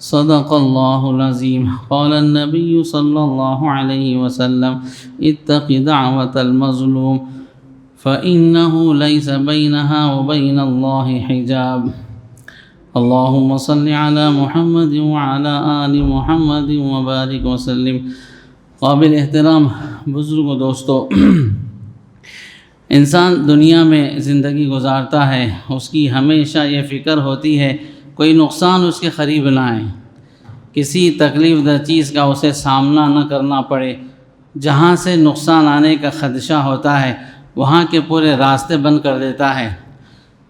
صدق الله العظيم. قال النبي صلى الله عليه وسلم: اتق دعوة المظلوم فإنه ليس بينها وبين الله حجاب. اللهم صل على محمد وعلى آل محمد وبارك وسلم. قابل احترام بزرگ و دوستو، انسان دنیا میں زندگی گزارتا ہے، اس کی ہمیشہ یہ فکر ہوتی ہے کوئی نقصان اس کے قریب نہ آئے، کسی تکلیف دہ چیز کا اسے سامنا نہ کرنا پڑے۔ جہاں سے نقصان آنے کا خدشہ ہوتا ہے وہاں کے پورے راستے بند کر دیتا ہے۔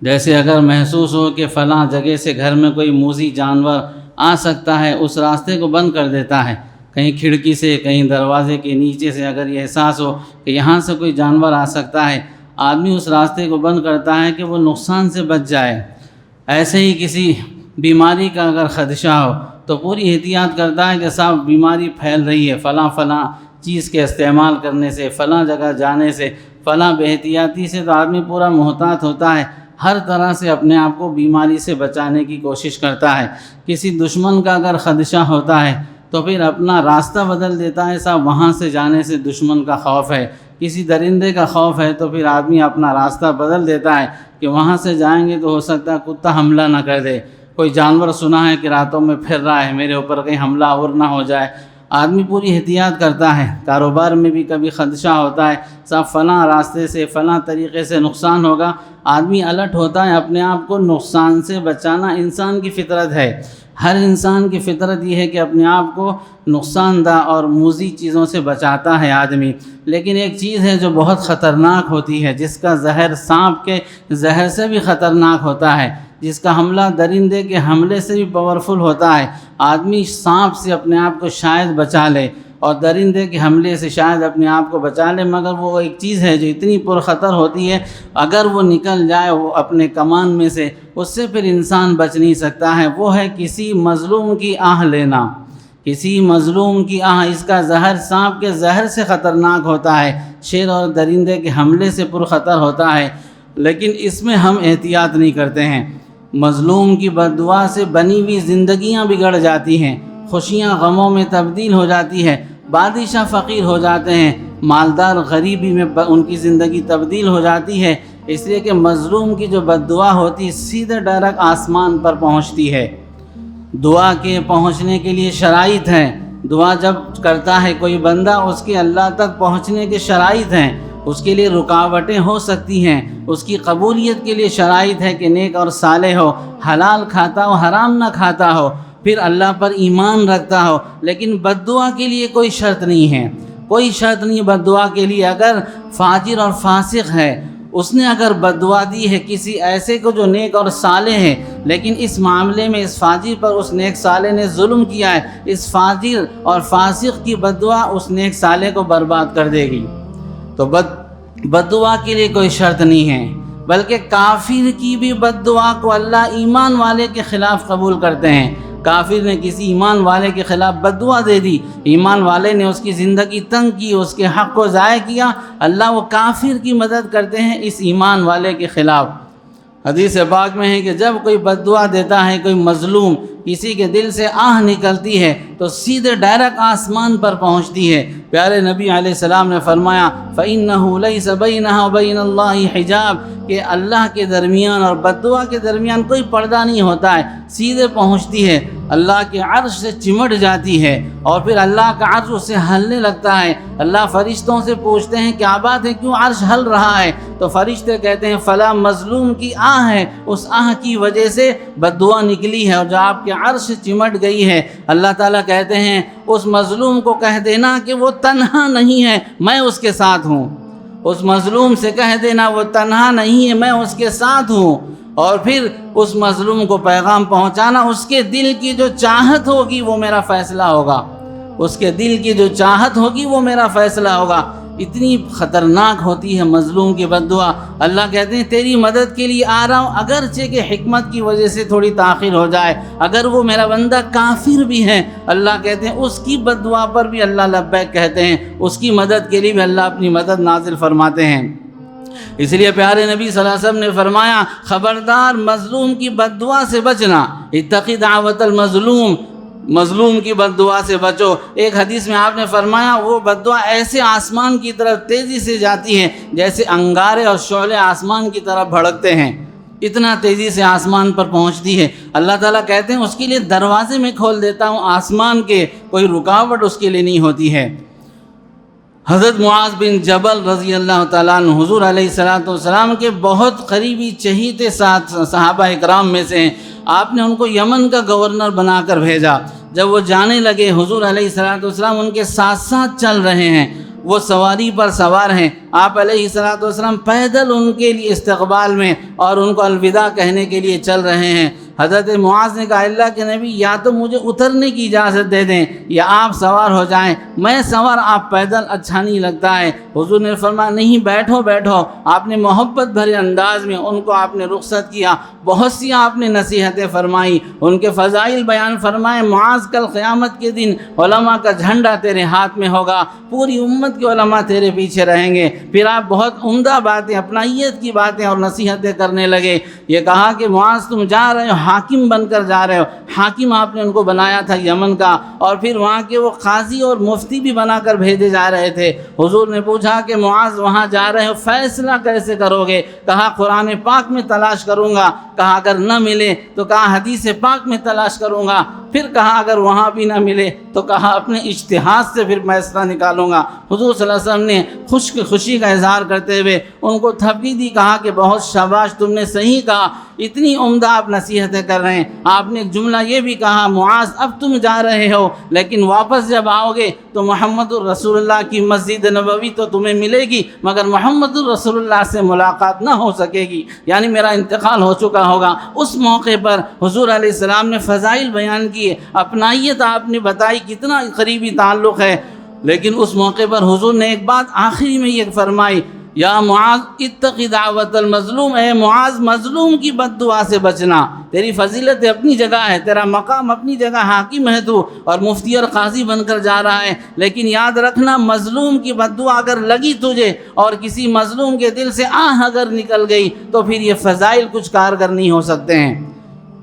جیسے اگر محسوس ہو کہ فلاں جگہ سے گھر میں کوئی موذی جانور آ سکتا ہے، اس راستے کو بند کر دیتا ہے۔ کہیں کھڑکی سے، کہیں دروازے کے نیچے سے اگر یہ احساس ہو کہ یہاں سے کوئی جانور آ سکتا ہے، آدمی اس راستے کو بند کرتا ہے کہ وہ نقصان سے بچ جائے۔ ایسے ہی کسی بیماری کا اگر خدشہ ہو تو پوری احتیاط کرتا ہے کہ صاحب بیماری پھیل رہی ہے، فلاں چیز کے استعمال کرنے سے، فلاں جگہ جانے سے، فلاں بے احتیاطی سے تو آدمی پورا محتاط ہوتا ہے، ہر طرح سے اپنے آپ کو بیماری سے بچانے کی کوشش کرتا ہے۔ کسی دشمن کا اگر خدشہ ہوتا ہے تو پھر اپنا راستہ بدل دیتا ہے، صاحب وہاں سے جانے سے دشمن کا خوف ہے۔ کسی درندے کا خوف ہے تو پھر آدمی اپنا راستہ بدل دیتا ہے کہ وہاں سے جائیں گے تو ہو سکتا ہے کتا حملہ نہ کر دے۔ کوئی جانور سنا ہے کہ راتوں میں پھر رہا ہے، میرے اوپر کہیں حملہ اور نہ ہو جائے، آدمی پوری احتیاط کرتا ہے۔ کاروبار میں بھی کبھی خدشہ ہوتا ہے، صاحب فلاں راستے سے، فلاں طریقے سے نقصان ہوگا، آدمی الرٹ ہوتا ہے۔ اپنے آپ کو نقصان سے بچانا انسان کی فطرت ہے۔ ہر انسان کی فطرت یہ ہے کہ اپنے آپ کو نقصان دہ اور موذی چیزوں سے بچاتا ہے آدمی۔ لیکن ایک چیز ہے جو بہت خطرناک ہوتی ہے، جس کا زہر سانپ کے زہر سے بھی خطرناک ہوتا ہے، جس کا حملہ درندے کے حملے سے بھی پاورفل ہوتا ہے۔ آدمی سانپ سے اپنے آپ کو شاید بچا لے اور درندے کے حملے سے شاید اپنے آپ کو بچا لے، مگر وہ ایک چیز ہے جو اتنی پرخطر ہوتی ہے، اگر وہ نکل جائے وہ اپنے کمان میں سے، اس سے پھر انسان بچ نہیں سکتا ہے۔ وہ ہے کسی مظلوم کی آہ لینا، کسی مظلوم کی آہ۔ اس کا زہر سانپ کے زہر سے خطرناک ہوتا ہے، شیر اور درندے کے حملے سے پرخطر ہوتا ہے، لیکن اس میں ہم احتیاط نہیں کرتے ہیں۔ مظلوم کی بد دعا سے بنی ہوئی زندگیاں بگڑ جاتی ہیں، خوشیاں غموں میں تبدیل ہو جاتی ہے، بادشاہ فقیر ہو جاتے ہیں، مالدار غریبی میں ان کی زندگی تبدیل ہو جاتی ہے، اس لیے کہ مظلوم کی جو بد دعا ہوتی ہے سیدھے ڈائریکٹ آسمان پر پہنچتی ہے۔ دعا کے پہنچنے کے لیے شرائط ہیں۔ دعا جب کرتا ہے کوئی بندہ، اس کے اللہ تک پہنچنے کے شرائط ہیں، اس کے لیے رکاوٹیں ہو سکتی ہیں، اس کی قبولیت کے لیے شرائط ہے کہ نیک اور صالح ہو، حلال کھاتا ہو، حرام نہ کھاتا ہو، پھر اللہ پر ایمان رکھتا ہو۔ لیکن بد دعا کے لیے کوئی شرط نہیں ہے، کوئی شرط نہیں بد دعا کے لیے۔ اگر فاجر اور فاسق ہے، اس نے اگر بد دعا دی ہے کسی ایسے کو جو نیک اور صالح ہے، لیکن اس معاملے میں اس فاجر پر اس نیک صالح نے ظلم کیا ہے، اس فاجر اور فاسق کی بد دعا اس نیک صالح کو برباد کر دے گی۔ تو بد دعا کے لیے کوئی شرط نہیں ہے، بلکہ کافر کی بھی بد دعا کو اللہ ایمان والے کے خلاف قبول کرتے ہیں۔ کافر نے کسی ایمان والے کے خلاف بد دعا دے دی، ایمان والے نے اس کی زندگی تنگ کی، اس کے حق کو ضائع کیا، اللہ وہ کافر کی مدد کرتے ہیں اس ایمان والے کے خلاف۔ حدیث پاک میں ہے کہ جب کوئی بد دعا دیتا ہے کوئی مظلوم، کسی کے دل سے آہ نکلتی ہے تو سیدھے ڈائریکٹ آسمان پر پہنچتی ہے۔ پیارے نبی علیہ السلام نے فرمایا فَإِنَّهُ لَيْسَ بَيْنَهَا وَبَيْنَ اللَّهِ حِجَابٌ، کہ اللہ کے درمیان اور بد دعا کے درمیان کوئی پردہ نہیں ہوتا ہے، سیدھے پہنچتی ہے، اللہ کے عرش سے چمٹ جاتی ہے، اور پھر اللہ کا عرش اس سے ہلنے لگتا ہے۔ اللہ فرشتوں سے پوچھتے ہیں کیا بات ہے، کیوں عرش ہل رہا ہے؟ تو فرشتے کہتے ہیں فلاں مظلوم کی آہ ہے، اس آہ کی وجہ سے بد دعا نکلی ہے اور جو آپ کے عرش سے چمٹ گئی ہے۔ اللہ تعالیٰ کہتے ہیں اس مظلوم کو کہہ دینا کہ وہ تنہا نہیں ہے، میں اس کے ساتھ ہوں۔ اس مظلوم سے کہہ دینا وہ تنہا نہیں ہے، میں اس کے ساتھ ہوں۔ اور پھر اس مظلوم کو پیغام پہنچانا، اس کے دل کی جو چاہت ہوگی وہ میرا فیصلہ ہوگا، اس کے دل کی جو چاہت ہوگی وہ میرا فیصلہ ہوگا۔ اتنی خطرناک ہوتی ہے مظلوم کی بد دعا۔ اللہ کہتے ہیں تیری مدد کے لیے آ رہا ہوں، اگرچہ کہ حکمت کی وجہ سے تھوڑی تاخیر ہو جائے، اگر وہ میرا بندہ کافر بھی ہے، اللہ کہتے ہیں اس کی بد دعا پر بھی اللہ لبیک کہتے ہیں، اس کی مدد کے لیے بھی اللہ اپنی مدد نازل فرماتے ہیں۔ اس لیے پیارے نبی صلی اللہ علیہ وسلم نے فرمایا خبردار مظلوم کی بد دعا سے بچنا، اتقی دعوت المظلوم، مظلوم کی بد دعا سے بچو۔ ایک حدیث میں آپ نے فرمایا وہ بد دعا ایسے آسمان کی طرف تیزی سے جاتی ہے جیسے انگارے اور شعلے آسمان کی طرف بھڑکتے ہیں، اتنا تیزی سے آسمان پر پہنچتی ہے۔ اللہ تعالیٰ کہتے ہیں اس کے لیے دروازے میں کھول دیتا ہوں آسمان کے، کوئی رکاوٹ اس کے لیے نہیں ہوتی ہے۔ حضرت معاذ بن جبل رضی اللہ تعالیٰ عنہ حضور علیہ السلام کے بہت قریبی چہیتے صحابہ اکرام میں سے ہیں۔ آپ نے ان کو یمن کا گورنر بنا کر بھیجا۔ جب وہ جانے لگے حضور علیہ السلام ان کے ساتھ ساتھ چل رہے ہیں، وہ سواری پر سوار ہیں، آپ علیہ السلام پیدل ان کے لیے استقبال میں اور ان کو الوداع کہنے کے لیے چل رہے ہیں۔ حضرت معاذ نے کہا اللہ کے نبی یا تو مجھے اترنے کی اجازت دے دیں یا آپ سوار ہو جائیں، میں سوار آپ پیدل اچھا نہیں لگتا ہے۔ حضور نے فرمایا نہیں بیٹھو بیٹھو۔ آپ نے محبت بھرے انداز میں ان کو آپ نے رخصت کیا، بہت سی آپ نے نصیحتیں فرمائی، ان کے فضائل بیان فرمائے۔ معاذ کل قیامت کے دن علماء کا جھنڈا تیرے ہاتھ میں ہوگا، پوری امت کے علماء تیرے پیچھے رہیں گے۔ پھر آپ بہت عمدہ باتیں، اپنائیت کی باتیں اور نصیحتیں کرنے لگے۔ یہ کہا کہ معاذ تم جا رہے ہو، حاکم بن کر جا رہے ہو۔ حاکم آپ نے ان کو بنایا تھا یمن کا، اور پھر وہاں کے وہ قاضی اور مفتی بھی بنا کر بھیجے جا رہے تھے۔ حضور نے پوچھا کہ معاذ وہاں جا رہے ہو فیصلہ کیسے کرو گے؟ کہا قرآن پاک میں تلاش کروں گا، کہا اگر نہ ملے تو کہا حدیث پاک میں تلاش کروں گا، پھر کہا اگر وہاں بھی نہ ملے تو کہا اپنے اجتہاد سے پھر فیصلہ نکالوں گا۔ حضور صلی اللہ علیہ وسلم نے خوشی کا اظہار کرتے ہوئے ان کو تھپکی دی، کہا کہ بہت شاباش تم نے صحیح کہا، اتنی عمدہ آپ نصیحتیں کر رہے ہیں۔ آپ نے ایک جملہ یہ بھی کہا معاذ اب تم جا رہے ہو لیکن واپس جب آؤ گے تو محمد الرسول اللہ کی مسجد نبوی تو تمہیں ملے گی مگر محمد الرسول اللہ سے ملاقات نہ ہو سکے گی، یعنی میرا انتقال ہو چکا ہوگا۔ اس موقع پر حضور علیہ السلام نے فضائل بیان کیے، اپنائیت آپ نے بتائی، کتنا قریبی تعلق ہے، لیکن اس موقع پر حضور نے ایک بات آخری میں یہ فرمائی یا معاذ اتقی دعوت المظلوم، اے معاذ مظلوم کی بد دعا سے بچنا۔ تیری فضیلت اپنی جگہ ہے، تیرا مقام اپنی جگہ، حاکم ہے تو اور مفتی اور قاضی بن کر جا رہا ہے، لیکن یاد رکھنا مظلوم کی بد دعا اگر لگی تجھے اور کسی مظلوم کے دل سے آہ اگر نکل گئی تو پھر یہ فضائل کچھ کارگر نہیں ہو سکتے ہیں۔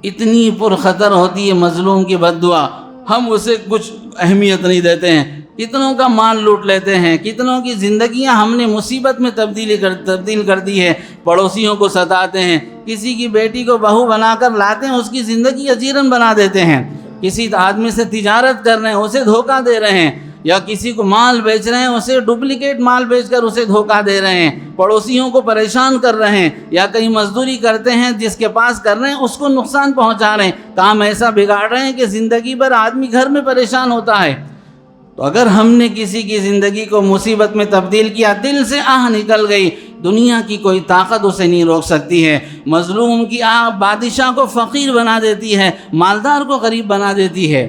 اتنی پرخطر ہوتی ہے مظلوم کی بد دعا، ہم اسے کچھ اہمیت نہیں دیتے ہیں، کتنوں کا مال لوٹ لیتے ہیں، کتنوں کی زندگیاں ہم نے مصیبت میں تبدیل کر دی ہے، پڑوسیوں کو ستاتے ہیں، کسی کی بیٹی کو بہو بنا کر لاتے ہیں، اس کی زندگی اجیرن بنا دیتے ہیں، کسی آدمی سے تجارت کر رہے ہیں اسے دھوکہ دے رہے ہیں، یا کسی کو مال بیچ رہے ہیں اسے ڈپلیکیٹ مال بیچ کر اسے دھوکہ دے رہے ہیں، پڑوسیوں کو پریشان کر رہے ہیں، یا کہیں مزدوری کرتے ہیں جس کے پاس کر رہے ہیں اس کو نقصان پہنچا رہے ہیں، کام ایسا بگاڑ رہے ہیں کہ زندگی بھر آدمی گھر میں پریشان ہوتا ہے۔ تو اگر ہم نے کسی کی زندگی کو مصیبت میں تبدیل کیا، دل سے آہ نکل گئی، دنیا کی کوئی طاقت اسے نہیں روک سکتی ہے۔ مظلوم کی آہ بادشاہ کو فقیر بنا دیتی ہے، مالدار کو غریب بنا دیتی ہے،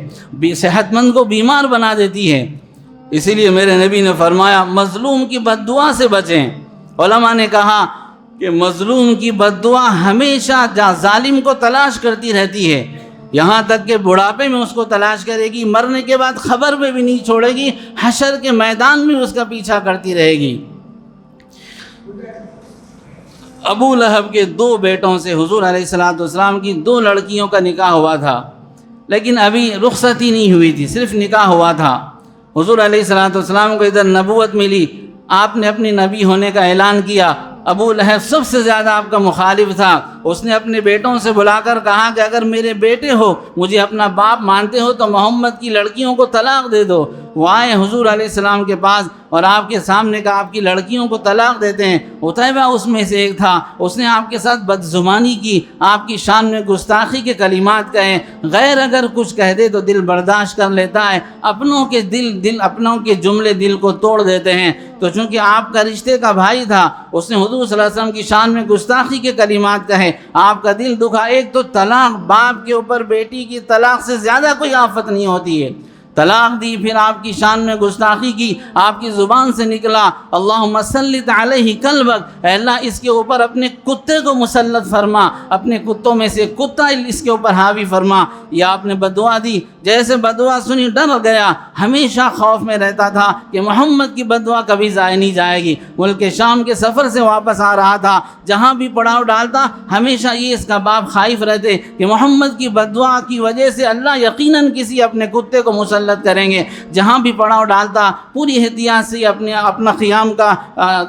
صحت مند کو بیمار بنا دیتی ہے۔ اسی لیے میرے نبی نے فرمایا مظلوم کی بد دعا سے بچیں۔ علماء نے کہا کہ مظلوم کی بد دعا ہمیشہ ظالم کو تلاش کرتی رہتی ہے، یہاں تک کہ بڑھاپے میں اس کو تلاش کرے گی، مرنے کے بعد خبر میں بھی نہیں چھوڑے گی، حشر کے میدان میں اس کا پیچھا کرتی رہے گی۔ ابو لہب کے 2 بیٹوں سے حضور علیہ السلام کی 2 لڑکیوں کا نکاح ہوا تھا، لیکن ابھی رخصتی نہیں ہوئی تھی، صرف نکاح ہوا تھا۔ حضور علیہ السلام کو ادھر نبوت ملی، آپ نے اپنی نبی ہونے کا اعلان کیا۔ ابو لہب سب سے زیادہ آپ کا مخالف تھا، اس نے اپنے بیٹوں سے بلا کر کہا کہ اگر میرے بیٹے ہو، مجھے اپنا باپ مانتے ہو تو محمد کی لڑکیوں کو طلاق دے دو۔ وہ آئے حضور علیہ السلام کے پاس اور آپ کے سامنے کہا آپ کی لڑکیوں کو طلاق دیتے ہیں۔ عتیبہ اس میں سے ایک تھا، اس نے آپ کے ساتھ بدزبانی کی، آپ کی شان میں گستاخی کے کلمات کہے، غیر اگر کچھ کہہ دے تو دل برداشت کر لیتا ہے، اپنوں کے جملے دل کو توڑ دیتے ہیں۔ تو چونکہ آپ کا رشتے کا بھائی تھا، اس نے حضور صلی اللہ علیہ وسلم کی شان میں گستاخی کے کلمات کہے، آپ کا دل دکھا۔ ایک تو طلاق، باپ کے اوپر بیٹی کی طلاق سے زیادہ کوئی آفت نہیں ہوتی ہے، طلاق دی، پھر آپ کی شان میں گستاخی کی، آپ کی زبان سے نکلا اللہم سلط علیہ کلبک، اے اللہ اس کے اوپر اپنے کتے کو مسلط فرما، اپنے کتوں میں سے کتا اس کے اوپر حاوی فرما. یہ آپ نے بدعا دی. جیسے بدعا سنی ڈر گیا، ہمیشہ خوف میں رہتا تھا کہ محمد کی بدعا کبھی ضائع نہیں جائے گی. ملک شام کے سفر سے واپس آ رہا تھا، جہاں بھی پڑاؤ ڈالتا ہمیشہ یہ اس کا باپ خائف رہتے کہ محمد کی بدعا کی وجہ سے اللہ یقیناً کسی اپنے کتے کو مسلط کریں گے. جہاں بھی پڑاؤ ڈالتا پوری احتیاط سے اپنا قیام کا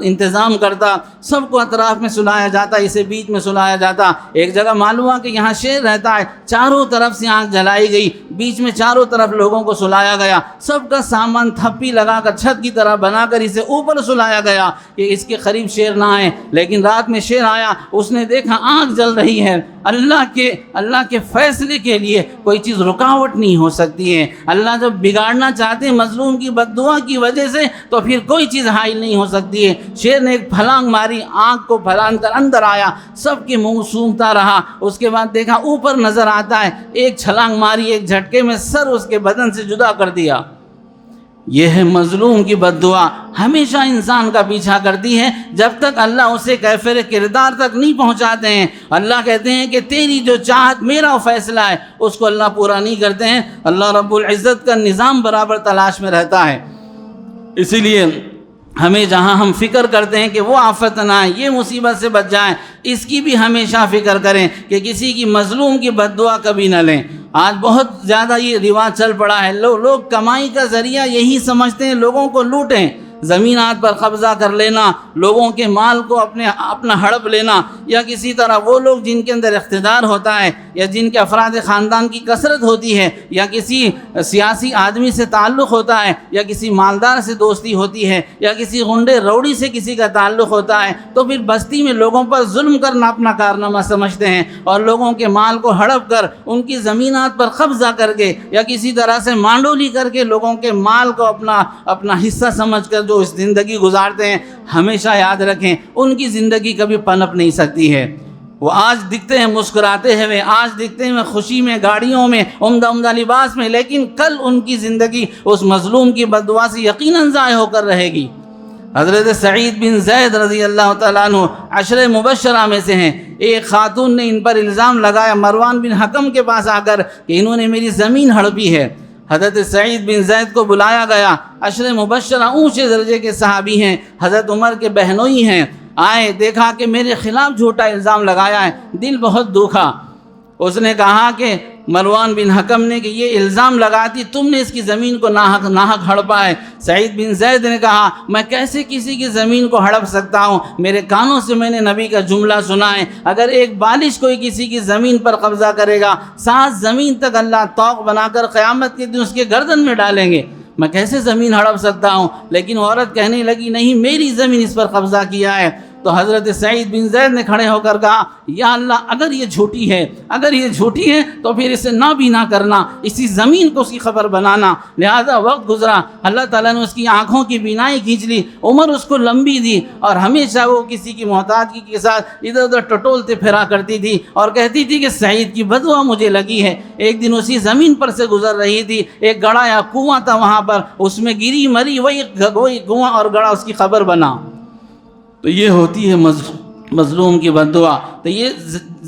انتظام کرتا. سب کو اطراف میں سلایا جاتا، اسے بیچ میں سلایا جاتا. ایک جگہ معلوم ہوا کہ یہاں شیر رہتا ہے، چاروں طرف سے آنکھ جلائی گئی، بیچ میں چاروں طرف لوگوں کو سلایا گیا. سب کا سامان تھپی لگا کر چھت کی طرح بنا کر اسے اوپر سلایا گیا کہ اس کے قریب شیر نہ آئے. لیکن رات میں شیر آیا، اس نے دیکھا آنکھ جل رہی ہے. اللہ کے فیصلے کے لیے کوئی چیز رکاوٹ نہیں ہو سکتی ہے. اللہ جب بگاڑنا چاہتے ہیں مظلوم کی بددعا کی وجہ سے تو پھر کوئی چیز حائل نہیں ہو سکتی ہے. شیر نے ایک پھلانگ ماری، آنکھ کو پھلانگ کر اندر آیا، سب کے منہ سونگھتا رہا. اس کے بعد دیکھا اوپر نظر آتا ہے، ایک چھلانگ ماری، ایک جھٹکے میں سر اس کے بدن سے جدا کر دیا. یہ ہے مظلوم کی بددعا، ہمیشہ انسان کا پیچھا کرتی ہے جب تک اللہ اسے کیفر کردار تک نہیں پہنچاتے ہیں. اللہ کہتے ہیں کہ تیری جو چاہت میرا فیصلہ ہے اس کو اللہ پورا نہیں کرتے ہیں. اللہ رب العزت کا نظام برابر تلاش میں رہتا ہے. اسی لیے ہمیں جہاں ہم فکر کرتے ہیں کہ وہ آفت نہ آئے، یہ مصیبت سے بچ جائیں، اس کی بھی ہمیشہ فکر کریں کہ کسی کی مظلوم کی بددعا کبھی نہ لیں. آج بہت زیادہ یہ رواج چل پڑا ہے، لوگ کمائی کا ذریعہ یہی سمجھتے ہیں لوگوں کو لوٹیں، زمینات پر قبضہ کر لینا، لوگوں کے مال کو اپنا ہڑپ لینا، یا کسی طرح وہ لوگ جن کے اندر اقتدار ہوتا ہے یا جن کے افراد خاندان کی کثرت ہوتی ہے یا کسی سیاسی آدمی سے تعلق ہوتا ہے یا کسی مالدار سے دوستی ہوتی ہے یا کسی غنڈے روڑی سے کسی کا تعلق ہوتا ہے، تو پھر بستی میں لوگوں پر ظلم کرنا اپنا کارنامہ سمجھتے ہیں اور لوگوں کے مال کو ہڑپ کر ان کی زمینات پر قبضہ کر کے یا کسی طرح سے مانڈولی کر کے لوگوں کے مال کو اپنا حصہ سمجھ کر جو اس زندگی گزارتے ہیں. ہمیشہ یاد رکھیں ان کی زندگی کبھی پنپ نہیں سکتی ہے. وہ آج دکھتے ہیں مسکراتے ہوئے، آج دکھتے ہیں خوشی میں، گاڑیوں میں، عمدہ لباس میں، لیکن کل ان کی زندگی اس مظلوم کی بددعا سے یقیناً ضائع ہو کر رہے گی. حضرت سعید بن زید رضی اللہ تعالیٰ عنہ عشرہ مبشرہ میں سے ہیں. ایک خاتون نے ان پر الزام لگایا مروان بن حکم کے پاس آ کر کہ انہوں نے میری زمین ہڑپی ہے. حضرت سعید بن زید کو بلایا گیا. عشرہ مبشرہ اونچے درجے کے صحابی ہیں، حضرت عمر کے بہنوئی ہیں. آئے، دیکھا کہ میرے خلاف جھوٹا الزام لگایا ہے، دل بہت دکھا. اس نے کہا کہ مروان بن حکم نے کہ یہ الزام لگاتی تم نے اس کی زمین کو ناحق ہڑپا ہے. سعید بن زید نے کہا میں کیسے کسی کی زمین کو ہڑپ سکتا ہوں؟ میرے کانوں سے میں نے نبی کا جملہ سنا ہے، اگر ایک بالش کوئی کسی کی زمین پر قبضہ کرے گا 7 زمین تک اللہ طوق بنا کر قیامت کے دن اس کے گردن میں ڈالیں گے. میں کیسے زمین ہڑپ سکتا ہوں؟ لیکن عورت کہنے لگی نہیں، میری زمین اس پر قبضہ کیا ہے. تو حضرت سعید بن زید نے کھڑے ہو کر کہا یا اللہ اگر یہ جھوٹی ہے تو پھر اسے نہ بھی نہ کرنا، اسی زمین کو اس کی خبر بنانا. لہذا وقت گزرا، اللہ تعالیٰ نے اس کی آنکھوں کی بینائی کھینچ لی، عمر اس کو لمبی دی اور ہمیشہ وہ کسی کی محتاجگی کے ساتھ ادھر ادھر ٹٹولتے پھرا کرتی تھی اور کہتی تھی کہ سعید کی بددعا مجھے لگی ہے. ایک دن اسی زمین پر سے گزر رہی تھی، ایک گڑھا یا کنواں تھا وہاں پر، اس میں گری مری وہی کنواں اور گڑھا اس کی خبر بنا. تو یہ ہوتی ہے مظلوم کی بددعا. تو یہ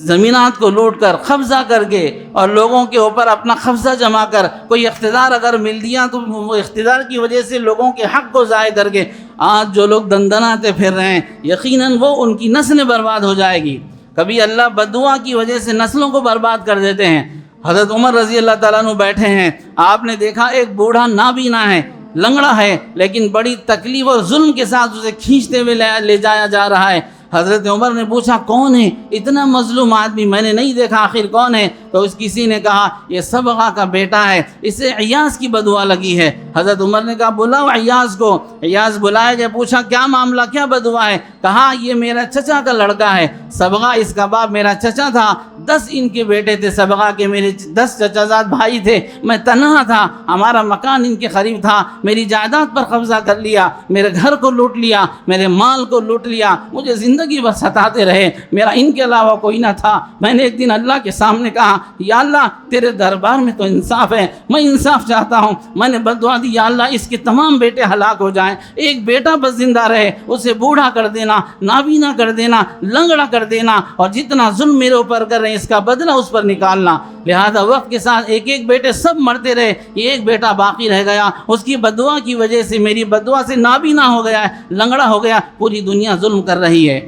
زمینات کو لوٹ کر قبضہ کر کے اور لوگوں کے اوپر اپنا قبضہ جما کر کوئی اقتدار اگر مل دیا تو وہ اقتدار کی وجہ سے لوگوں کے حق کو ضائع کر کے آج جو لوگ دندناتے پھر رہے ہیں یقیناً وہ ان کی نسلیں برباد ہو جائے گی. کبھی اللہ بددعا کی وجہ سے نسلوں کو برباد کر دیتے ہیں. حضرت عمر رضی اللہ تعالیٰ عنہ بیٹھے ہیں، آپ نے دیکھا ایک بوڑھا نابینا ہے، لنگڑا ہے، لیکن بڑی تکلیف اور ظلم کے ساتھ اسے کھینچتے ہوئے لے جایا جا رہا ہے. حضرت عمر نے پوچھا کون ہے؟ اتنا مظلوم آدمی میں نے نہیں دیکھا، آخر کون ہے؟ تو اس کسی نے کہا یہ صبغہ کا بیٹا ہے، اسے عیاض کی بددعا لگی ہے. حضرت عمر نے کہا بلاؤ عیاض کو. عیاض بلایا گیا، پوچھا کیا معاملہ، کیا بددعا ہے؟ کہا یہ میرا چچا کا لڑکا ہے، صبغہ اس کا باپ میرا چچا تھا، 10 ان کے بیٹے تھے سبقہ کے، میرے 10 چچا زاد بھائی تھے، میں تنہا تھا، ہمارا مکان ان کے قریب تھا، میری جائیداد پر قبضہ کر لیا، میرے گھر کو لوٹ لیا، میرے مال کو لوٹ لیا، مجھے زندگی بھر ستاتے رہے، میرا ان کے علاوہ کوئی نہ تھا۔ میں نے ایک دن اللہ کے سامنے کہا یا اللہ تیرے دربار میں تو انصاف ہے، میں انصاف چاہتا ہوں۔ میں نے بددعا دی یا اللہ اس کے تمام بیٹے ہلاک ہو جائیں، ایک بیٹا بس زندہ رہے، اسے بوڑھا کر دینا، نابینا کر دینا، لنگڑا کر دینا، اور جتنا ظلم میرے اوپر کر رہے ہیں اس کا بدلہ اس پر نکالنا۔ لہذا وقت کے ساتھ ایک ایک بیٹے سب مرتے رہے، یہ ایک بیٹا باقی رہ گیا، اس کی بددعا کی وجہ سے، میری بددعا سے نابینا ہو گیا ہے، لنگڑا ہو گیا، پوری دنیا ظلم کر رہی ہے۔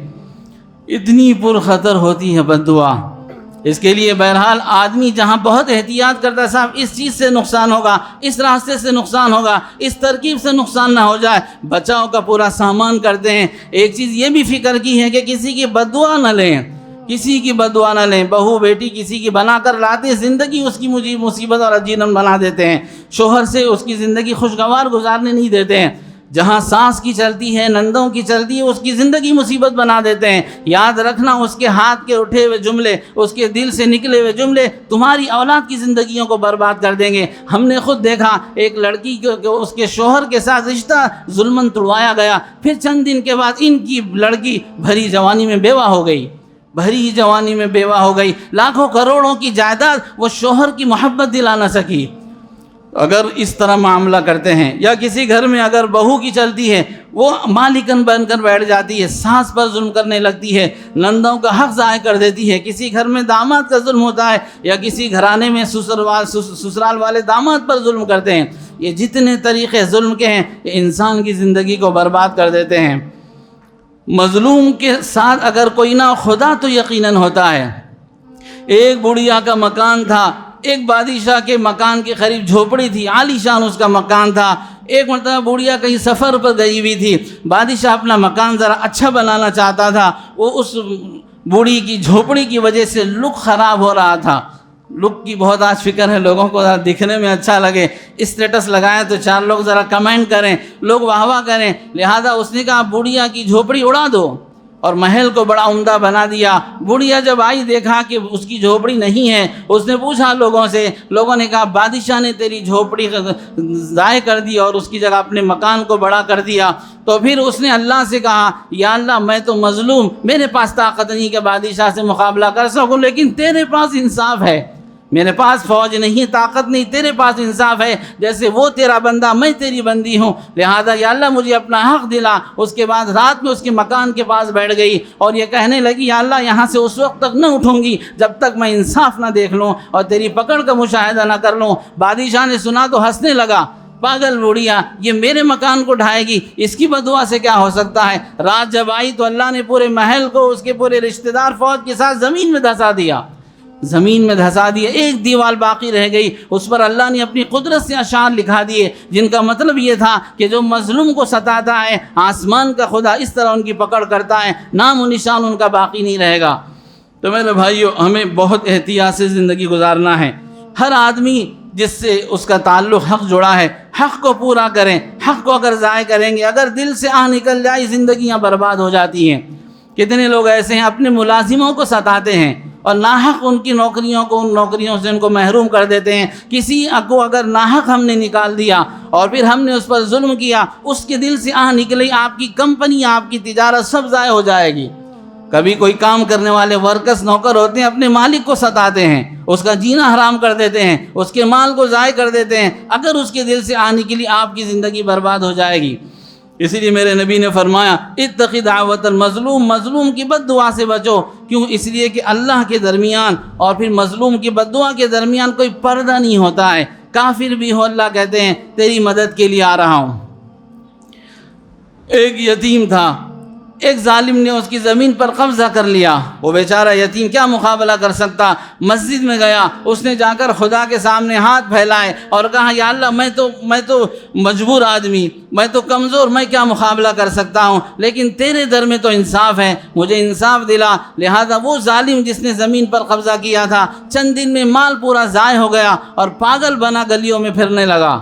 اتنی پرخطر ہوتی ہے بددعا۔ اس کے لیے بہرحال آدمی جہاں بہت احتیاط کرتا ہے، صاحب اس چیز سے نقصان ہوگا، اس راستے سے نقصان ہوگا، اس ترکیب سے نقصان نہ ہو جائے، بچاؤ کا پورا سامان کرتے ہیں۔ ایک چیز یہ بھی فکر کی ہے کہ کسی کی بددعا نہ لیں، کسی کی بددعا نہ لیں۔ بہو بیٹی کسی کی بنا کر لاتے، زندگی اس کی مصیبت اور اجیرن بنا دیتے ہیں، شوہر سے اس کی زندگی خوشگوار گزارنے نہیں دیتے ہیں۔ جہاں ساس کی چلتی ہے، نندوں کی چلتی ہے، اس کی زندگی مصیبت بنا دیتے ہیں۔ یاد رکھنا اس کے ہاتھ کے اٹھے ہوئے جملے، اس کے دل سے نکلے ہوئے جملے تمہاری اولاد کی زندگیوں کو برباد کر دیں گے۔ ہم نے خود دیکھا ایک لڑکی کو اس کے شوہر کے ساتھ رشتہ ظلماً توڑوایا گیا، پھر چند دن کے بعد ان کی لڑکی بھری جوانی میں بیوہ ہو گئی، بھری جوانی میں بیوہ ہو گئی، لاکھوں کروڑوں کی جائیداد وہ شوہر کی محبت دلا نہ سکی۔ اگر اس طرح معاملہ کرتے ہیں، یا کسی گھر میں اگر بہو کی چلتی ہے، وہ مالکن بن کر بیٹھ جاتی ہے، ساس پر ظلم کرنے لگتی ہے، نندوں کا حق ضائع کر دیتی ہے، کسی گھر میں داماد کا ظلم ہوتا ہے، یا کسی گھرانے میں سسرال والے داماد پر ظلم کرتے ہیں، یہ جتنے طریقے ظلم کے ہیں یہ انسان کی زندگی کو برباد کر دیتے ہیں۔ مظلوم کے ساتھ اگر کوئی نہ خدا تو یقیناً ہوتا ہے۔ ایک بڑھیا کا مکان تھا، ایک بادشاہ کے مکان کے قریب جھوپڑی تھی، عالی شان اس کا مکان تھا۔ ایک مرتبہ بڑھیا کہیں سفر پر گئی ہوئی تھی، بادشاہ اپنا مکان ذرا اچھا بنانا چاہتا تھا، وہ اس بوڑھی کی جھوپڑی کی وجہ سے لک خراب ہو رہا تھا۔ لک کی بہت آج فکر ہے، لوگوں کو ذرا دکھنے میں اچھا لگے، اسٹیٹس لگائیں تو 4 لوگ ذرا کمنٹ کریں، لوگ واہ واہ کریں، لہذا اس نے کہا بڑھیا کی جھوپڑی اڑا دو، اور محل کو بڑا عمدہ بنا دیا۔ بڑھیا جب آئی دیکھا کہ اس کی جھوپڑی نہیں ہے، اس نے پوچھا لوگوں سے، لوگوں نے کہا بادشاہ نے تیری جھوپڑی ضائع کر دی اور اس کی جگہ اپنے مکان کو بڑا کر دیا۔ تو پھر اس نے اللہ سے کہا یا اللہ میں تو مظلوم، میرے پاس طاقت نہیں کہ بادشاہ سے مقابلہ کر سکوں، لیکن تیرے پاس انصاف ہے، میرے پاس فوج نہیں، طاقت نہیں، تیرے پاس انصاف ہے، جیسے وہ تیرا بندہ میں تیری بندی ہوں، لہذا یا اللہ مجھے اپنا حق دلا۔ اس کے بعد رات میں اس کے مکان کے پاس بیٹھ گئی اور یہ کہنے لگی یا اللہ یہاں سے اس وقت تک نہ اٹھوں گی جب تک میں انصاف نہ دیکھ لوں اور تیری پکڑ کا مشاہدہ نہ کر لوں۔ بادشاہ نے سنا تو ہنسنے لگا، پاگل بوڑھیا، یہ میرے مکان کو ڈھائے گی، اس کی بددعا سے کیا ہو سکتا ہے۔ رات جب آئی تو اللہ نے پورے محل کو اس کے پورے رشتہ دار فوج کے ساتھ زمین میں دھسا دیا، زمین میں دھسا دیا، ایک دیوار باقی رہ گئی، اس پر اللہ نے اپنی قدرت سے اشعار لکھا دیے جن کا مطلب یہ تھا کہ جو مظلوم کو ستاتا ہے آسمان کا خدا اس طرح ان کی پکڑ کرتا ہے، نام و نشان ان کا باقی نہیں رہے گا۔ تو میرے بھائیو ہمیں بہت احتیاط سے زندگی گزارنا ہے۔ ہر آدمی جس سے اس کا تعلق حق جڑا ہے، حق کو پورا کریں، حق کو اگر ضائع کریں گے، اگر دل سے آہ نکل جائے، زندگیاں برباد ہو جاتی ہیں۔ کتنے لوگ ایسے ہیں اپنے ملازموں کو ستاتے ہیں اور ناحق ان کی نوکریوں کو، ان نوکریوں سے ان کو محروم کر دیتے ہیں۔ کسی کو اگر ناحق ہم نے نکال دیا اور پھر ہم نے اس پر ظلم کیا، اس کے دل سے آہ نکلی، آپ کی کمپنی، آپ کی تجارت سب ضائع ہو جائے گی۔ کبھی کوئی کام کرنے والے ورکرز نوکر ہوتے ہیں، اپنے مالک کو ستاتے ہیں، اس کا جینا حرام کر دیتے ہیں، اس کے مال کو ضائع کر دیتے ہیں، اگر اس کے دل سے آنے کے لیے آپ کی زندگی برباد ہو جائے گی۔ اسی لیے میرے نبی نے فرمایا اتقی دعوت المظلوم، مظلوم کی بد دعا سے بچو۔ کیوں؟ اس لیے کہ اللہ کے درمیان اور پھر مظلوم کی بد دعا کے درمیان کوئی پردہ نہیں ہوتا ہے۔ کافر بھی ہو، اللہ کہتے ہیں تیری مدد کے لیے آ رہا ہوں۔ ایک یتیم تھا، ایک ظالم نے اس کی زمین پر قبضہ کر لیا، وہ بیچارہ یتیم کیا مقابلہ کر سکتا؟ مسجد میں گیا، اس نے جا کر خدا کے سامنے ہاتھ پھیلائے اور کہا یا اللہ میں تو مجبور آدمی، میں تو کمزور، میں کیا مقابلہ کر سکتا ہوں، لیکن تیرے در میں تو انصاف ہے، مجھے انصاف دلا۔ لہذا وہ ظالم جس نے زمین پر قبضہ کیا تھا، چند دن میں مال پورا ضائع ہو گیا اور پاگل بنا گلیوں میں پھرنے لگا۔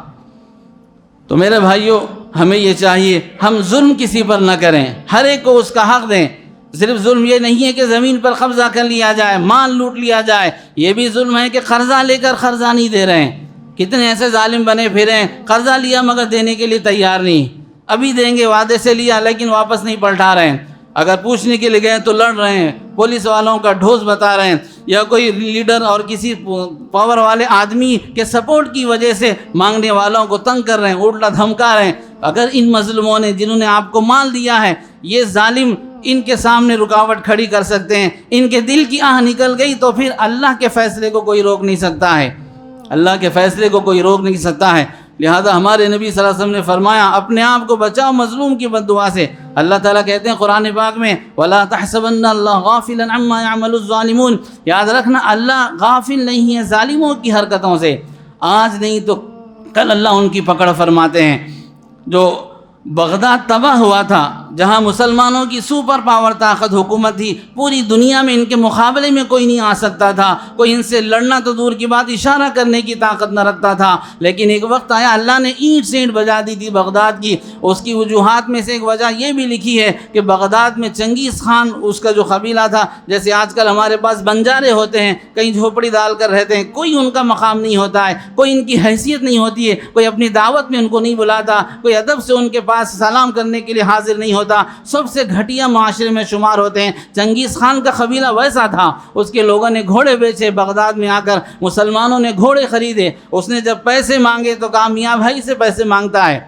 تو میرے بھائیوں ہمیں یہ چاہیے ہم ظلم کسی پر نہ کریں، ہر ایک کو اس کا حق دیں۔ صرف ظلم یہ نہیں ہے کہ زمین پر قبضہ کر لیا جائے، مال لوٹ لیا جائے، یہ بھی ظلم ہے کہ قرضہ لے کر قرضہ نہیں دے رہے ہیں۔ کتنے ایسے ظالم بنے پھرے ہیں، قرضہ لیا مگر دینے کے لیے تیار نہیں، ابھی دیں گے، وعدے سے لیا لیکن واپس نہیں پلٹا رہے ہیں، اگر پوچھنے کے لیے گئے تو لڑ رہے ہیں، پولیس والوں کا ڈھوس بتا رہے ہیں، یا کوئی لیڈر اور کسی پاور والے آدمی کے سپورٹ کی وجہ سے مانگنے والوں کو تنگ کر رہے ہیں، الٹا دھمکا رہے ہیں۔ اگر ان مظلوموں نے جنہوں نے آپ کو مال دیا ہے، یہ ظالم ان کے سامنے رکاوٹ کھڑی کر سکتے ہیں، ان کے دل کی آہ نکل گئی تو پھر اللہ کے فیصلے کو کوئی روک نہیں سکتا ہے، اللہ کے فیصلے کو کوئی روک نہیں سکتا ہے۔ لہذا ہمارے نبی صلی اللہ علیہ وسلم نے فرمایا اپنے آپ کو بچاؤ مظلوم کی بد دعا سے۔ اللہ تعالیٰ کہتے ہیں قرآن پاک میں وَلَا تَحْسَبَنَّ اللَّهَ غَافِلًا عَمَّا يَعْمَلُ الظَّالِمُونَ، یاد رکھنا اللہ غافل نہیں ہے ظالموں کی حرکتوں سے، آج نہیں تو کل اللہ ان کی پکڑ فرماتے ہیں۔ جو بغداد تباہ ہوا تھا، جہاں مسلمانوں کی سپر پاور طاقت حکومت تھی، پوری دنیا میں ان کے مقابلے میں کوئی نہیں آ سکتا تھا، کوئی ان سے لڑنا تو دور کی بات اشارہ کرنے کی طاقت نہ رکھتا تھا، لیکن ایک وقت آیا اللہ نے اینٹ سینٹ بجا دی تھی بغداد کی۔ اس کی وجوہات میں سے ایک وجہ یہ بھی لکھی ہے کہ بغداد میں چنگیز خان اس کا جو قبیلہ تھا، جیسے آج کل ہمارے پاس بنجارے ہوتے ہیں، کہیں جھوپڑی ڈال کر رہتے ہیں، کوئی ان کا مقام نہیں ہوتا ہے، کوئی ان کی حیثیت نہیں ہوتی ہے، کوئی اپنی دعوت میں ان کو نہیں بلاتا، کوئی ادب سے ان کے پاس سلام کرنے کے لیے حاضر نہیں ہوتا، سب سے گھٹیا معاشرے میں شمار ہوتے ہیں۔ چنگیز خان کا قبیلہ ویسا تھا، اس کے لوگوں نے گھوڑے بیچے، بغداد میں آ کر مسلمانوں نے گھوڑے خریدے، اس نے جب پیسے مانگے تو کہا میاں بھائی سے پیسے مانگتا ہے،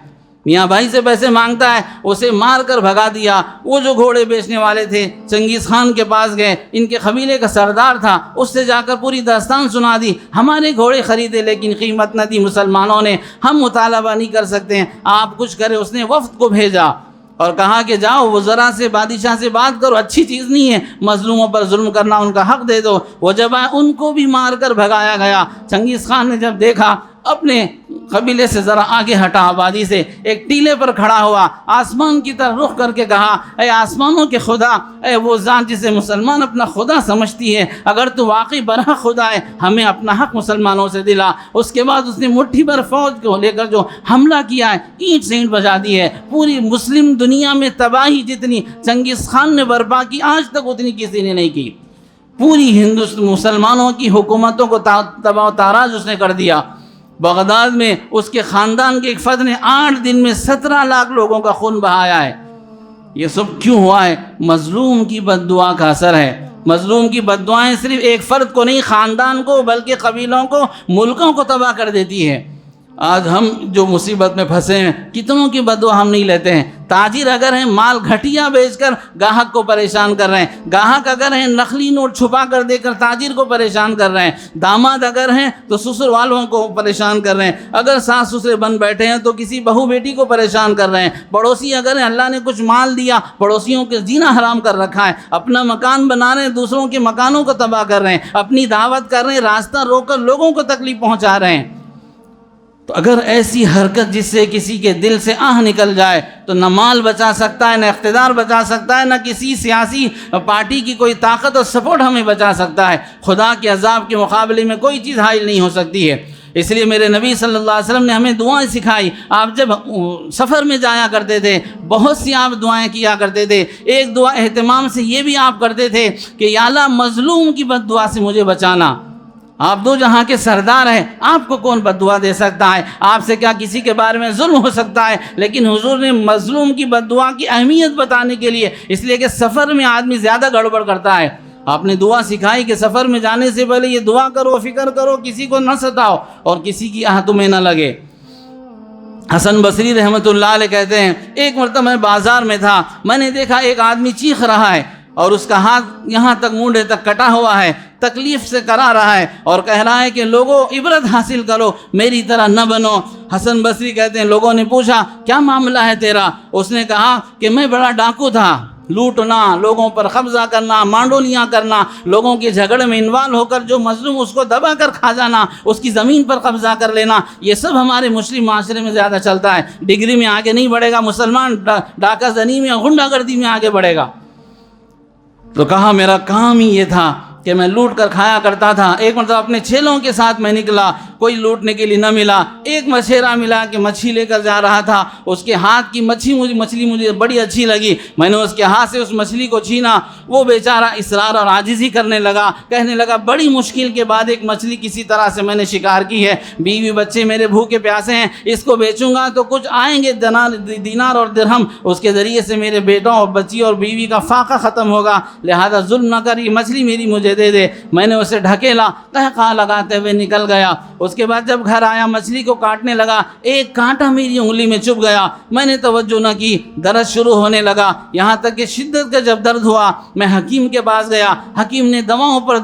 میاں بھائی سے پیسے مانگتا ہے، اسے مار کر بھگا دیا۔ وہ جو گھوڑے بیچنے والے تھے چنگیز خان کے پاس گئے، ان کے قبیلے کا سردار تھا، اس سے جا کر پوری داستان سنا دی، ہمارے گھوڑے خریدے لیکن قیمت نہ دی مسلمانوں نے، ہم مطالبہ نہیں کر سکتے ہیں، آپ کچھ کرے۔ اس نے وفد کو بھیجا اور کہا کہ جاؤ وزراء سے، بادشاہ سے بات کرو، اچھی چیز نہیں ہے مظلوموں پر ظلم کرنا، ان کا حق دے دو۔ وہ جب آئے ان کو بھی مار کر بھگایا گیا۔ چنگیز خان نے جب دیکھا، اپنے قبیلے سے ذرا آگے ہٹا، آبادی سے ایک ٹیلے پر کھڑا ہوا، آسمان کی طرف رخ کر کے کہا اے آسمانوں کے خدا، اے وہ ذات جسے مسلمان اپنا خدا سمجھتی ہے، اگر تو واقعی برحق خدا ہے ہمیں اپنا حق مسلمانوں سے دلا۔ اس کے بعد اس نے مٹھی بھر فوج کو لے کر جو حملہ کیا ہے، اینٹ سینٹ بجا دی ہے، پوری مسلم دنیا میں تباہی جتنی چنگیز خان نے برپا کی آج تک اتنی کسی نے نہیں کی، پوری مسلمانوں کی حکومتوں کو تباہ و تاراج اس نے کر دیا۔ بغداد میں اس کے خاندان کے ایک فرد نے 8 دن میں 17 لاکھ لوگوں کا خون بہایا ہے۔ یہ سب کیوں ہوا ہے؟ مظلوم کی بد دعا کا اثر ہے۔ مظلوم کی بد دعائیں صرف ایک فرد کو نہیں، خاندان کو بلکہ قبیلوں کو، ملکوں کو تباہ کر دیتی ہے۔ آج ہم جو مصیبت میں پھنسے ہیں، کتنوں کی بد دعا ہم نہیں لیتے ہیں۔ تاجر اگر ہیں مال گھٹیا بیچ کر گاہک کو پریشان کر رہے ہیں، گاہک اگر ہیں نقلی نوٹ چھپا کر دے کر تاجر کو پریشان کر رہے ہیں، داماد اگر ہیں تو سسر والوں کو پریشان کر رہے ہیں، اگر ساس سسرے بن بیٹھے ہیں تو کسی بہو بیٹی کو پریشان کر رہے ہیں، پڑوسی اگر ہیں اللہ نے کچھ مال دیا پڑوسیوں کے جینا حرام کر رکھا ہے، اپنا مکان بنا رہے ہیں دوسروں کے مکانوں کو تباہ کر رہے ہیں، اپنی دعوت کر رہے ہیں راستہ روک کر لوگوں کو تکلیف پہنچا رہے ہیں۔ تو اگر ایسی حرکت جس سے کسی کے دل سے آہ نکل جائے تو نہ مال بچا سکتا ہے، نہ اقتدار بچا سکتا ہے، نہ کسی سیاسی پارٹی کی کوئی طاقت اور سپورٹ ہمیں بچا سکتا ہے۔ خدا کے عذاب کے مقابلے میں کوئی چیز حائل نہیں ہو سکتی ہے۔ اس لیے میرے نبی صلی اللہ علیہ وسلم نے ہمیں دعائیں سکھائی۔ آپ جب سفر میں جایا کرتے تھے بہت سی آپ دعائیں کیا کرتے تھے۔ ایک دعا اہتمام سے یہ بھی آپ کرتے تھے کہ یا اللہ مظلوم کی بد دعا سے مجھے بچانا۔ آپ دو جہاں کے سردار ہیں، آپ کو کون بد دعا دے سکتا ہے؟ آپ سے کیا کسی کے بارے میں ظلم ہو سکتا ہے؟ لیکن حضور نے مظلوم کی بد دعا کی اہمیت بتانے کے لیے، اس لیے کہ سفر میں آدمی زیادہ گڑبڑ کرتا ہے، آپ نے دعا سکھائی کہ سفر میں جانے سے پہلے یہ دعا کرو، فکر کرو، کسی کو نہ ستاؤ اور کسی کی آہ تمہیں نہ لگے۔ حسن بصری رحمۃ اللہ علیہ کہتے ہیں ایک مرتبہ میں بازار میں تھا، میں نے دیکھا ایک آدمی چیخ رہا ہے اور اس کا ہاتھ یہاں تک مونڈے تک کٹا ہوا ہے، تکلیف سے کرا رہا ہے اور کہہ رہا ہے کہ لوگوں عبرت حاصل کرو، میری طرح نہ بنو۔ حسن بصری کہتے ہیں لوگوں نے پوچھا کیا معاملہ ہے تیرا؟ اس نے کہا کہ میں بڑا ڈاکو تھا، لوٹنا، لوگوں پر قبضہ کرنا، مانڈولیاں کرنا، لوگوں کے جھگڑے میں انوالو ہو کر جو مظلوم اس کو دبا کر کھا جانا، اس کی زمین پر قبضہ کر لینا، یہ سب ہمارے مسلم معاشرے میں زیادہ چلتا ہے۔ ڈگری میں آگے نہیں بڑھے گا مسلمان، ڈاکہ زنی میں، غنڈہ گردی میں آگے بڑھے گا۔ تو کہا میرا کام ہی یہ تھا کہ میں لوٹ کر کھایا کرتا تھا۔ ایک مرتبہ اپنے چیلوں کے ساتھ میں نکلا، کوئی لوٹنے کے لیے نہ ملا۔ ایک مچھیرا ملا کہ مچھلی لے کر جا رہا تھا، اس کے ہاتھ کی مچھلی مجھے بڑی اچھی لگی، میں نے اس کے ہاتھ سے اس مچھلی کو چھینا۔ وہ بیچارہ اصرار اور عاجزی کرنے لگا، کہنے لگا بڑی مشکل کے بعد ایک مچھلی کسی طرح سے میں نے شکار کی ہے، بیوی بچے میرے بھوکے پیاسے ہیں، اس کو بیچوں گا تو کچھ آئیں گے دینار اور درہم، اس کے ذریعے سے میرے بیٹوں اور بچی اور بیوی کا فاقہ ختم ہوگا، لہذا ظلم نہ کر، یہ مچھلی میری مجھے دے دے۔ میں نے اسے ڈھکیلا، قہقہ لگاتے ہوئے نکل گیا۔ اس کے بعد جب گھر آیا مچھلی کو کاٹنے لگا، ایک کانٹا میری انگلی میں چبھ گیا، میں نے توجہ نہ کی، درد شروع ہونے لگا، یہاں تک کہ شدت کا جب درد ہوا میں حکیم کے پاس گیا۔ حکیم نے دواؤں پر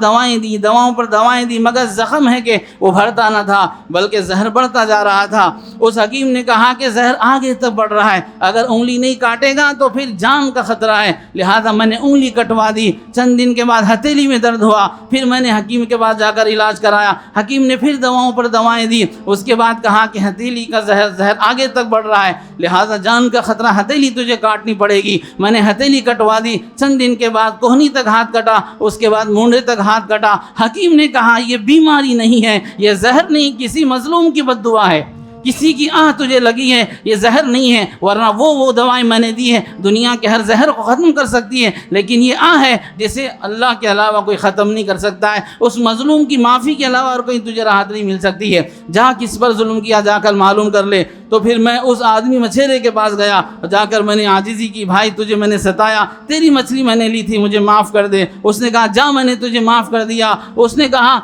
دوائیں دی مگر زخم ہے کہ وہ بھرتا نہ تھا بلکہ زہر بڑھتا جا رہا تھا۔ اس حکیم نے کہا کہ زہر آگے تک بڑھ رہا ہے، اگر انگلی نہیں کاٹے گا تو پھر جان کا خطرہ ہے، لہذا میں نے انگلی کٹوا دی۔ چند دن کے بعد ہتھیلی میں درد ہوا، پھر میں نے حکیم کے پاس جا کر علاج کرایا، حکیم نے پھر دواؤں پر دوائیں دی، اس کے بعد کہا کہ ہتھیلی کا زہر آگے تک بڑھ رہا ہے، لہذا جان کا خطرہ، ہتھیلی تجھے کاٹنی پڑے گی۔ میں نے ہتھیلی کٹوا دی، چند دن کے بعد کوہنی تک ہاتھ کٹا، اس کے بعد مونڈے تک ہاتھ کٹا۔ حکیم نے کہا یہ بیماری نہیں ہے، یہ زہر نہیں، کسی مظلوم کی بد دعا ہے، کسی کی آہ تجھے لگی ہے، یہ زہر نہیں ہے، ورنہ وہ دوائیں میں نے دی ہے دنیا کے ہر زہر کو ختم کر سکتی ہے، لیکن یہ آہ ہے جسے اللہ کے علاوہ کوئی ختم نہیں کر سکتا ہے، اس مظلوم کی معافی کے علاوہ اور کوئی تجھے راحت نہیں مل سکتی ہے، جا کس پر ظلم کیا جا کر معلوم کر لے۔ تو پھر میں اس آدمی مچھیرے کے پاس گیا، جا کر میں نے عاجزی کی، بھائی تجھے میں نے ستایا، تیری مچھلی میں نے لی تھی، مجھے معاف کر دے۔ اس نے کہا جا میں نے تجھے معاف کر دیا۔ اس نے کہا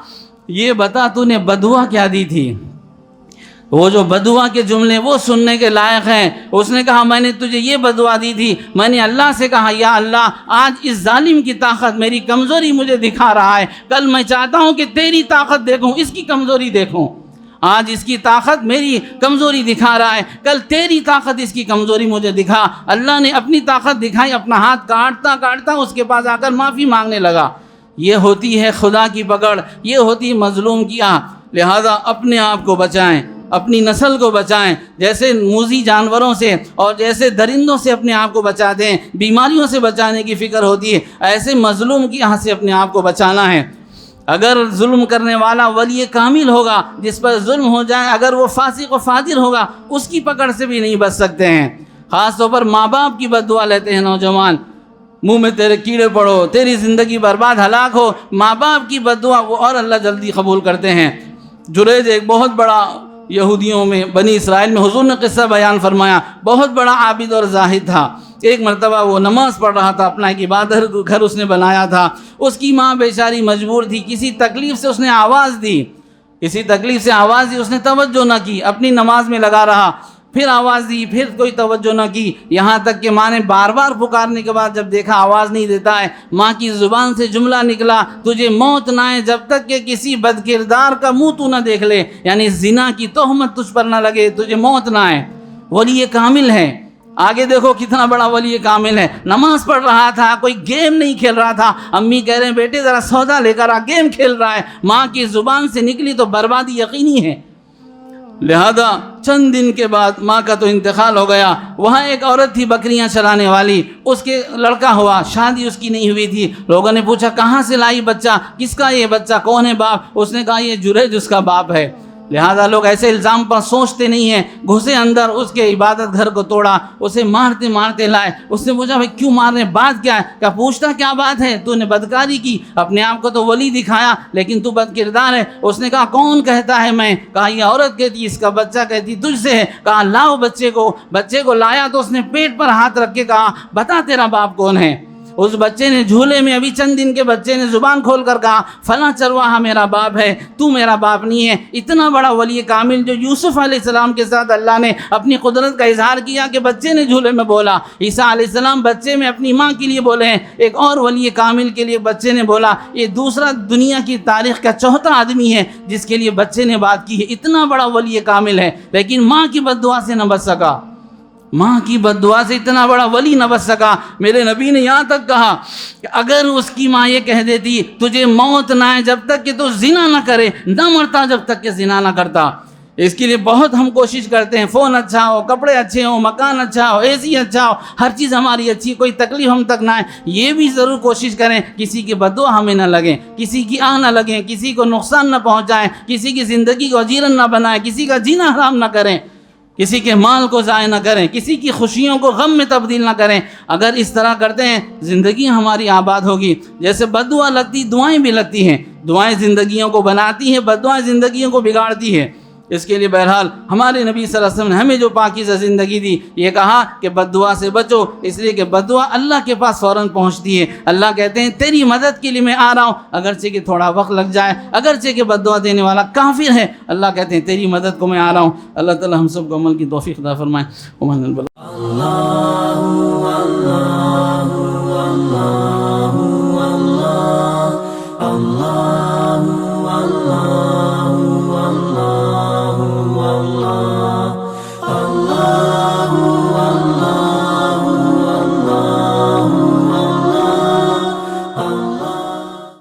یہ بتا تو نے بدعا کیا دی تھی؟ وہ جو بدعا کے جملے وہ سننے کے لائق ہیں۔ اس نے کہا میں نے تجھے یہ بدعا دی تھی، میں نے اللہ سے کہا یا اللہ آج اس ظالم کی طاقت میری کمزوری مجھے دکھا رہا ہے، کل میں چاہتا ہوں کہ تیری طاقت دیکھوں، اس کی کمزوری دیکھوں۔ آج اس کی طاقت میری کمزوری دکھا رہا ہے، کل تیری طاقت اس کی کمزوری مجھے دکھا۔ اللہ نے اپنی طاقت دکھائی، اپنا ہاتھ کاٹتا اس کے پاس آ کر معافی مانگنے لگا۔ یہ ہوتی ہے خدا کی پکڑ، یہ ہوتی ہے مظلوم کی آہ۔ لہذا اپنے آپ کو بچائیں، اپنی نسل کو بچائیں، جیسے موذی جانوروں سے اور جیسے درندوں سے اپنے آپ کو بچاتے ہیں، بیماریوں سے بچانے کی فکر ہوتی ہے، ایسے مظلوم کی آہ سے اپنے آپ کو بچانا ہے۔ اگر ظلم کرنے والا ولی کامل ہوگا، جس پر ظلم ہو جائے، اگر وہ فاسق و فاجر ہوگا، اس کی پکڑ سے بھی نہیں بچ سکتے ہیں۔ خاص طور پر ماں باپ کی بد دعا لیتے ہیں نوجوان، منہ میں تیرے کیڑے پڑو، تیری زندگی برباد ہلاک ہو، ماں باپ کی بد دعا وہ اور اللہ جلدی قبول کرتے ہیں۔ جریج ایک بہت بڑا یہودیوں میں بنی اسرائیل میں، حضور نے قصہ بیان فرمایا، بہت بڑا عابد اور زاہد تھا۔ ایک مرتبہ وہ نماز پڑھ رہا تھا، اپنا ایک عبادت گھر اس نے بنایا تھا، اس کی ماں بیچاری مجبور تھی، کسی تکلیف سے اس نے آواز دی، اس نے توجہ نہ کی، اپنی نماز میں لگا رہا، پھر آواز دی، پھر کوئی توجہ نہ کی، یہاں تک کہ ماں نے بار بار پکارنے کے بعد جب دیکھا آواز نہیں دیتا ہے، ماں کی زبان سے جملہ نکلا، تجھے موت نہ آئے جب تک کہ کسی بد کردار کا منہ تو نہ دیکھ لے، یعنی زنا کی تہمت تجھ پر نہ لگے، تجھے موت نہ آئے۔ ولی کامل ہے، آگے دیکھو کتنا بڑا ولی کامل ہے، نماز پڑھ رہا تھا، کوئی گیم نہیں کھیل رہا تھا، امی کہہ رہے ہیں بیٹے ذرا سودا لے کر آ، گیم کھیل رہا ہے، ماں کی زبان سے نکلی تو بربادی یقینی ہے۔ لہذا چند دن کے بعد ماں کا تو انتقال ہو گیا۔ وہاں ایک عورت تھی بکریاں چرانے والی، اس کے لڑکا ہوا، شادی اس کی نہیں ہوئی تھی، لوگوں نے پوچھا کہاں سے لائی بچہ، کس کا یہ بچہ، کون ہے باپ؟ اس نے کہا یہ جریج اس کا باپ ہے۔ لہذا لوگ ایسے الزام پر سوچتے نہیں ہیں، گھسے اندر، اس کے عبادت گھر کو توڑا، اسے مارتے لائے۔ اس نے پوچھا بھائی کیوں مار رہے ہیں، بات کیا ہے؟ کیا پوچھتا کیا بات ہے، تو نے بدکاری کی، اپنے آپ کو تو ولی دکھایا لیکن تو بد کردار ہے۔ اس نے کہا کون کہتا ہے میں؟ کہا یہ عورت کہتی، اس کا بچہ کہتی تجھ سے ہے۔ کہا لاؤ بچے کو لایا تو اس نے پیٹ پر ہاتھ رکھ کے کہا بتا تیرا باپ کون ہے؟ اس بچے نے جھولے میں، ابھی چند دن کے بچے نے زبان کھول کر کہا فلاں چرواہا میرا باپ ہے، تو میرا باپ نہیں ہے۔ اتنا بڑا ولی کامل جو یوسف علیہ السلام کے ساتھ اللہ نے اپنی قدرت کا اظہار کیا کہ بچے نے جھولے میں بولا، عیسیٰ علیہ السلام بچے میں اپنی ماں کے لیے بولے ہیں، ایک اور ولی کامل کے لیے بچے نے بولا۔ یہ دوسرا دنیا کی تاریخ کا چوتھا آدمی ہے جس کے لیے بچے نے بات کی ہے، اتنا بڑا ولی کامل ہے، لیکن ماں کی بد دعا سے نہ بچ سکا، ماں کی بد دعا سے اتنا بڑا ولی نہ بچ سکا۔ میرے نبی نے یہاں تک کہا کہ اگر اس کی ماں یہ کہہ دیتی تجھے موت نہ آئے جب تک کہ تو زنا نہ کرے، نہ مرتا جب تک کہ زنا نہ کرتا، اس کے لیے بہت ہم کوشش کرتے ہیں، فون اچھا ہو، کپڑے اچھے ہوں، مکان اچھا ہو، اے سی اچھا ہو، ہر چیز ہماری اچھی، کوئی تکلیف ہم تک نہ آئے۔ یہ بھی ضرور کوشش کریں کسی کی بددعا ہمیں نہ لگیں، کسی کی آہ نہ لگیں، کسی کو نقصان نہ پہنچائیں، کسی کی زندگی کو اجیرن نہ بنائیں، کسی کا جینا حرام نہ کریں، کسی کے مال کو ضائع نہ کریں، کسی کی خوشیوں کو غم میں تبدیل نہ کریں۔ اگر اس طرح کرتے ہیں زندگی ہماری آباد ہوگی۔ جیسے بددعا لگتی، دعائیں بھی لگتی ہیں، دعائیں زندگیوں کو بناتی ہیں، بددعائیں زندگیوں کو بگاڑتی ہیں۔ اس کے لیے بہرحال ہمارے نبی صلی اللہ علیہ وسلم نے ہمیں جو پاکیزہ زندگی دی، یہ کہا کہ بددعا سے بچو، اس لیے کہ بددعا اللہ کے پاس فوراً پہنچتی ہے۔ اللہ کہتے ہیں تیری مدد کے لیے میں آ رہا ہوں، اگرچہ کہ تھوڑا وقت لگ جائے، اگرچہ کہ بددعا دینے والا کافر ہے، اللہ کہتے ہیں تیری مدد کو میں آ رہا ہوں۔ اللہ تعالی ہم سب کو عمل کی توفیق عطا فرمائے۔